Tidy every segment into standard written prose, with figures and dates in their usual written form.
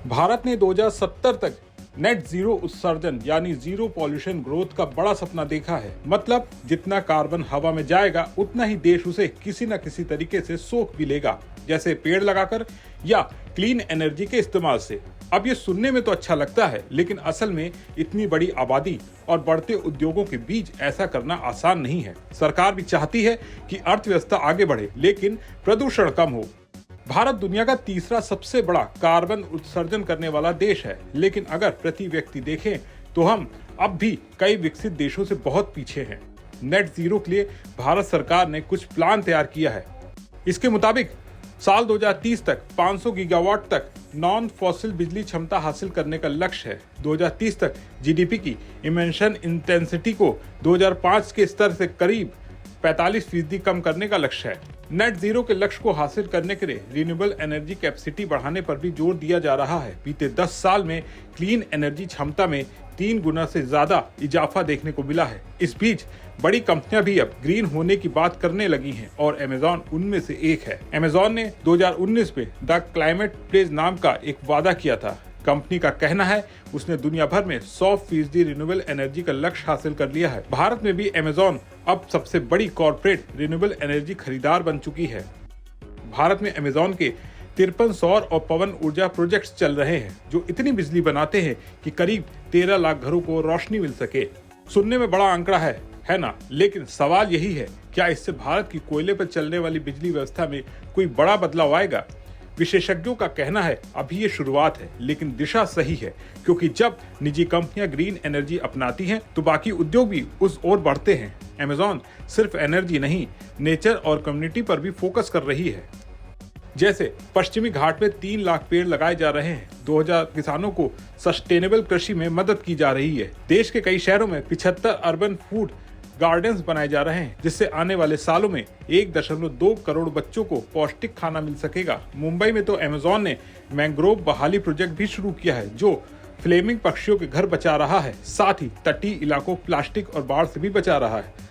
भारत ने 2070 तक net zero उत्सर्जन यानी जीरो पॉल्यूशन ग्रोथ का बड़ा सपना देखा है। मतलब जितना कार्बन हवा में जाएगा उतना ही देश उसे किसी न किसी तरीके से सोख भी लेगा, जैसे पेड़ लगाकर या क्लीन एनर्जी के इस्तेमाल से। अब ये सुनने में तो अच्छा लगता है, लेकिन असल में इतनी बड़ी आबादी और बढ़ते उद्योगों के बीच ऐसा करना आसान नहीं है। सरकार भी चाहती है कि अर्थव्यवस्था आगे बढ़े, लेकिन प्रदूषण कम हो। भारत दुनिया का तीसरा सबसे बड़ा कार्बन उत्सर्जन करने वाला देश है, लेकिन अगर प्रति व्यक्ति देखें तो हम अब भी कई विकसित देशों से बहुत पीछे हैं। नेट जीरो के लिए भारत सरकार ने कुछ प्लान तैयार किया है। इसके मुताबिक साल 2030 तक 500 गीगावाट तक नॉन फॉसिल बिजली क्षमता हासिल करने का लक्ष्य है। 2030 तक जीडीपी की इमिशन इंटेंसिटी को 2005 के स्तर से करीब 45% कम करने का लक्ष्य है। नेट जीरो के लक्ष्य को हासिल करने के लिए रिन्यूएबल एनर्जी कैपेसिटी बढ़ाने पर भी जोर दिया जा रहा है। बीते 10 साल में क्लीन एनर्जी क्षमता में 3 गुना से ज्यादा इजाफा देखने को मिला है। इस बीच बड़ी कंपनियां भी अब ग्रीन होने की बात करने लगी हैं और अमेज़न उनमें से एक है। अमेज़न ने 2019 में द क्लाइमेट प्लेज नाम का एक वादा किया था। कंपनी का कहना है उसने दुनिया भर में 100% रिन्यूएबल एनर्जी का लक्ष्य हासिल कर लिया है। भारत में भी अमेज़न अब सबसे बड़ी कॉर्पोरेट रिन्यूएबल एनर्जी खरीदार बन चुकी है। भारत में अमेज़न के 53 सौर और पवन ऊर्जा प्रोजेक्ट्स चल रहे हैं, जो इतनी बिजली बनाते हैं कि करीब 13 लाख घरों को रोशनी मिल सके। सुनने में बड़ा आंकड़ा है ना? लेकिन सवाल यही है, क्या इससे भारत की कोयले पर चलने वाली बिजली व्यवस्था में कोई बड़ा बदलाव आएगा? विशेषज्ञों का कहना है अभी ये शुरुआत है, लेकिन दिशा सही है, क्योंकि जब निजी कंपनियां ग्रीन एनर्जी अपनाती हैं तो बाकी उद्योग भी उस ओर बढ़ते हैं। अमेज़न सिर्फ एनर्जी नहीं, नेचर और कम्युनिटी पर भी फोकस कर रही है। जैसे पश्चिमी घाट में 3 लाख पेड़ लगाए जा रहे हैं, 2000 किसानों को सस्टेनेबल कृषि में मदद की जा रही है। देश के कई शहरों में 75 अर्बन फूड गार्डन्स बनाए जा रहे हैं, जिससे आने वाले सालों में 1.2 करोड़ बच्चों को पौष्टिक खाना मिल सकेगा। मुंबई में तो अमेज़न ने मैंग्रोव बहाली प्रोजेक्ट भी शुरू किया है, जो फ्लेमिंग पक्षियों के घर बचा रहा है, साथ ही तटीय इलाकों प्लास्टिक और बाढ़ से भी बचा रहा है।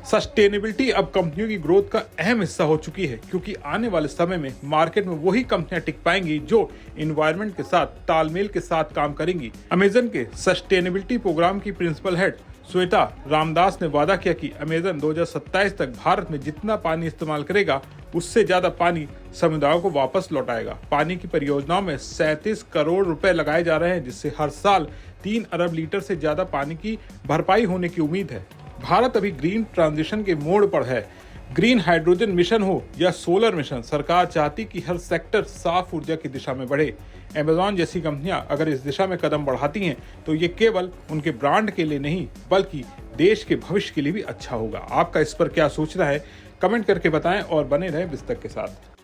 सस्टेनेबिलिटी अब कंपनियों की ग्रोथ का अहम हिस्सा हो चुकी है, क्योंकि आने वाले समय में मार्केट में वही कंपनियां टिक पाएंगी जो एनवायरनमेंट के साथ तालमेल के साथ काम करेंगी। अमेज़न के सस्टेनेबिलिटी प्रोग्राम की प्रिंसिपल हेड श्वेता रामदास ने वादा किया कि अमेज़न 2027 तक भारत में जितना पानी इस्तेमाल करेगा उससे ज्यादा पानी समुदायों को वापस लौटाएगा। पानी की परियोजनाओं में 37 करोड़ रुपए लगाए जा रहे हैं, जिससे हर साल 3 अरब लीटर से ज्यादा पानी की भरपाई होने की उम्मीद है। भारत अभी ग्रीन ट्रांजिशन के मोड़ पर है। ग्रीन हाइड्रोजन मिशन हो या सोलर मिशन, सरकार चाहती कि हर सेक्टर साफ ऊर्जा की दिशा में बढ़े। अमेज़न जैसी कंपनियां अगर इस दिशा में कदम बढ़ाती हैं तो ये केवल उनके ब्रांड के लिए नहीं, बल्कि देश के भविष्य के लिए भी अच्छा होगा। आपका इस पर क्या सोचना है? कमेंट करके बताएं और बने रहें बिस्तक के साथ।